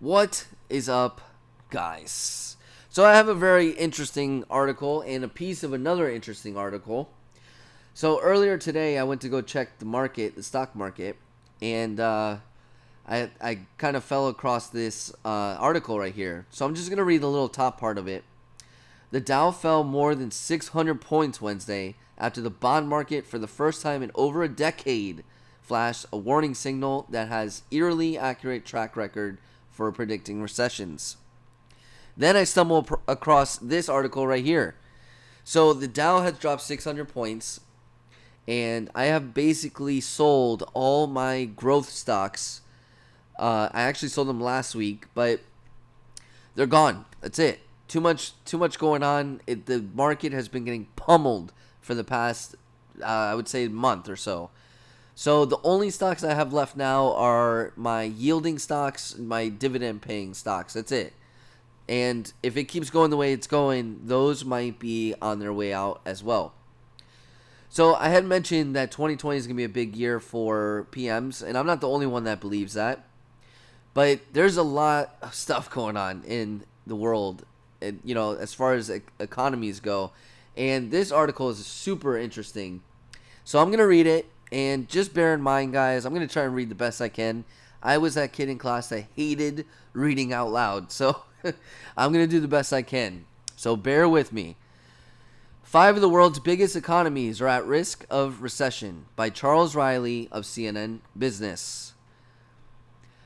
What is up, guys? So I have a very interesting article and a piece of another interesting article. So earlier today, I went to go check the market, the stock market, and I kind of fell across this article right here. So I'm just gonna read the little top part of it. The Dow fell more than 600 points Wednesday after the bond market, for the first time in over a decade, flashed a warning signal that has eerily accurate track record for predicting recessions. Then I stumbled across this article right here. So the Dow has dropped 600 points, and I have basically sold all my growth stocks. I actually sold them last week, but they're gone. That's it. Too much going on. The market has been getting pummeled for the past, I would say, month or so. So the only stocks I have left now are my yielding stocks and my dividend paying stocks. That's it. And if it keeps going the way it's going, those might be on their way out as well. So I had mentioned that 2020 is going to be a big year for PMs, and I'm not the only one that believes that. But there's a lot of stuff going on in the world, as far as economies go. And this article is super interesting. So I'm going to read it. And just bear in mind, guys, I'm going to try and read the best I can. I was that kid in class that hated reading out loud. So I'm going to do the best I can. So bear with me. 5 of the world's biggest economies are at risk of recession, by Charles Riley of CNN Business.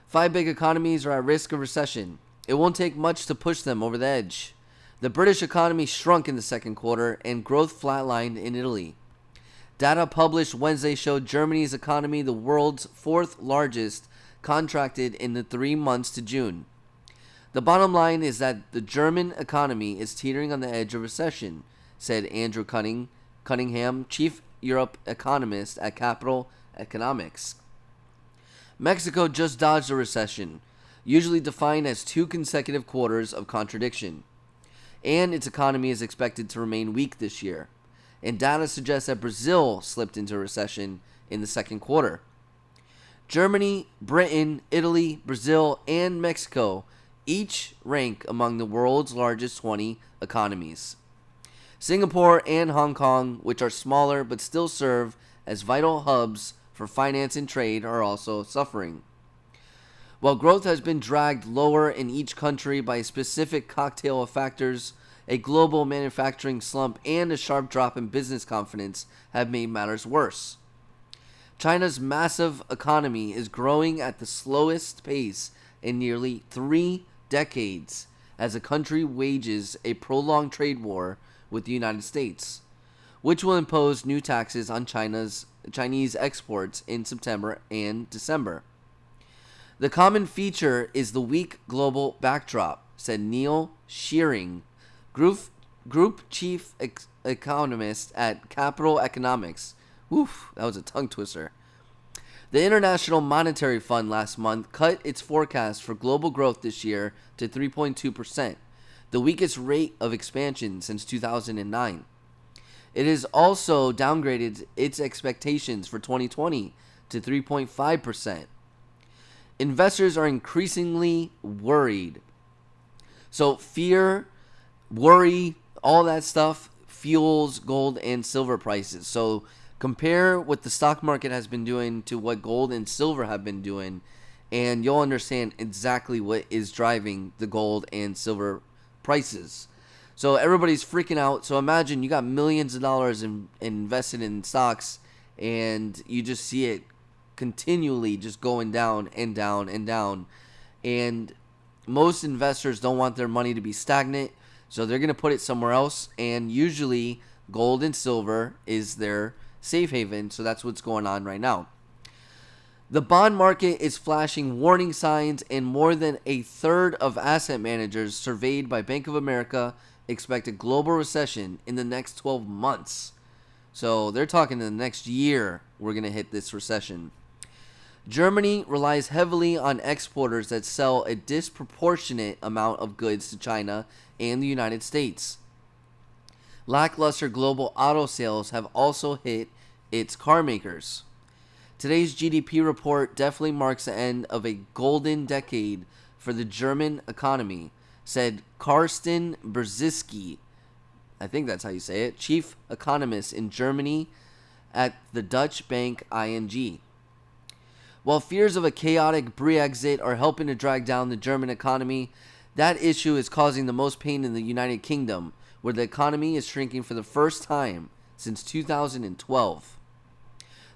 5 big economies are at risk of recession. It won't take much to push them over the edge. The British economy shrunk in the second quarter, and growth flatlined in Italy. Data published Wednesday showed Germany's economy, the world's 4th largest, contracted in the 3 months to June. The bottom line is that the German economy is teetering on the edge of recession, said Andrew Cunningham, chief Europe economist at Capital Economics. Mexico just dodged a recession, usually defined as 2 consecutive quarters of contraction, and its economy is expected to remain weak this year. And data suggests that Brazil slipped into recession in the second quarter. Germany, Britain, Italy, Brazil, and Mexico each rank among the world's largest 20 economies. Singapore and Hong Kong, which are smaller but still serve as vital hubs for finance and trade, are also suffering. While growth has been dragged lower in each country by a specific cocktail of factors, a global manufacturing slump and a sharp drop in business confidence have made matters worse. China's massive economy is growing at the slowest pace in nearly 3 decades as the country wages a prolonged trade war with the United States, which will impose new taxes on Chinese exports in September and December. The common feature is the weak global backdrop, said Neil Shearing, Group Chief Economist at Capital Economics. Oof, that was a tongue twister. The International Monetary Fund last month cut its forecast for global growth this year to 3.2%, the weakest rate of expansion since 2009. It has also downgraded its expectations for 2020 to 3.5%. Investors are increasingly worried. So fear, worry, all that stuff fuels gold and silver prices. So compare what the stock market has been doing to what gold and silver have been doing, and you'll understand exactly what is driving the gold and silver prices. So everybody's freaking out. So imagine you got millions of dollars invested in stocks, and you just see it continually just going down and down and down. And most investors don't want their money to be stagnant, so they're going to put it somewhere else, and usually gold and silver is their safe haven, so that's what's going on right now. The bond market is flashing warning signs, and more than a third of asset managers surveyed by Bank of America expect a global recession in the next 12 months. So they're talking in the next year we're going to hit this recession. Germany relies heavily on exporters that sell a disproportionate amount of goods to China and the United States. Lackluster global auto sales have also hit its car makers. Today's GDP report definitely marks the end of a golden decade for the German economy, said Carsten Brzezinski, I think that's how you say it, chief economist in Germany at the Dutch bank ING. While fears of a chaotic Brexit are helping to drag down the German economy, that issue is causing the most pain in the United Kingdom, where the economy is shrinking for the first time since 2012.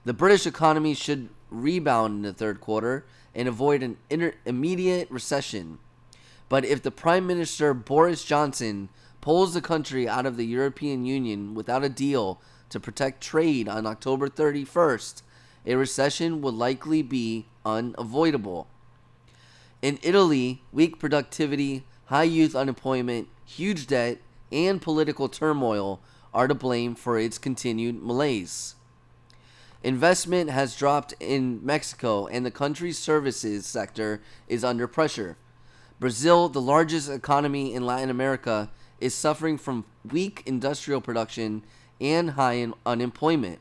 The British economy should rebound in the third quarter and avoid an immediate recession. But if the Prime Minister Boris Johnson pulls the country out of the European Union without a deal to protect trade on October 31st, a recession would likely be unavoidable. In Italy, weak productivity, high youth unemployment, huge debt, and political turmoil are to blame for its continued malaise. Investment has dropped in Mexico, and the country's services sector is under pressure. Brazil, the largest economy in Latin America, is suffering from weak industrial production and high unemployment.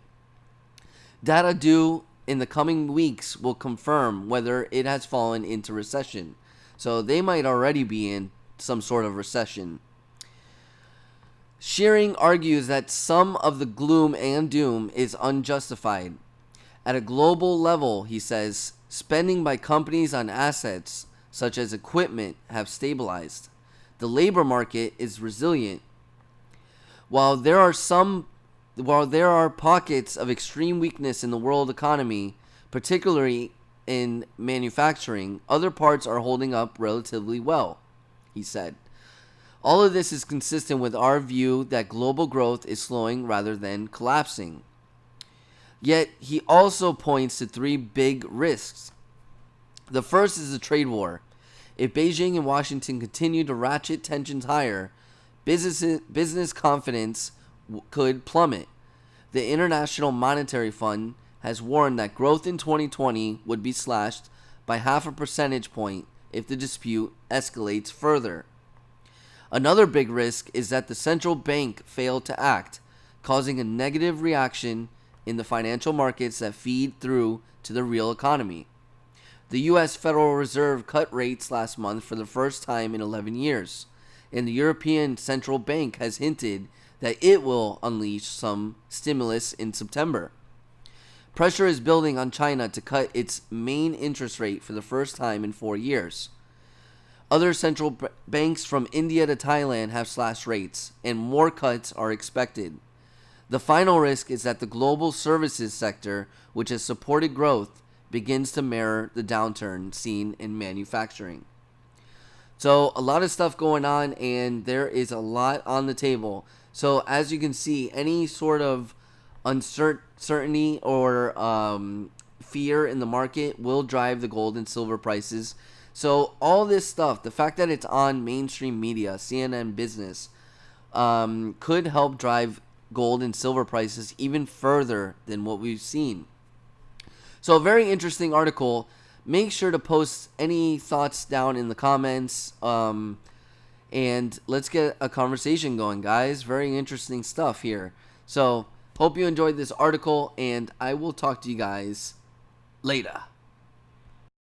Data due in the coming weeks will confirm whether it has fallen into recession. So they might already be in some sort of recession. Shearing argues that some of the gloom and doom is unjustified. At a global level, he says, spending by companies on assets such as equipment have stabilized. The labor market is resilient. While there are pockets of extreme weakness in the world economy, particularly in manufacturing, other parts are holding up relatively well, he said. All of this is consistent with our view that global growth is slowing rather than collapsing. Yet, he also points to three big risks. The first is the trade war. If Beijing and Washington continue to ratchet tensions higher, business confidence could plummet. The International Monetary Fund has warned that growth in 2020 would be slashed by 0.5 percentage point if the dispute escalates further. Another big risk is that the central bank failed to act, causing a negative reaction in the financial markets that feed through to the real economy. The U.S. Federal Reserve cut rates last month for the first time in 11 years, and the European Central Bank has hinted that it will unleash some stimulus in September. Pressure is building on China to cut its main interest rate for the first time in 4 years. Other central banks from India to Thailand have slashed rates, and more cuts are expected. The final risk is that the global services sector, which has supported growth, begins to mirror the downturn seen in manufacturing. So a lot of stuff going on, and there is a lot on the table. So as you can see, any sort of uncertainty or fear in the market will drive the gold and silver prices. So all this stuff, the fact that it's on mainstream media, CNN Business, could help drive gold and silver prices even further than what we've seen. So a very interesting article. Make sure to post any thoughts down in the comments. And let's get a conversation going, guys. Very interesting stuff here. So hope you enjoyed this article, and I will talk to you guys later.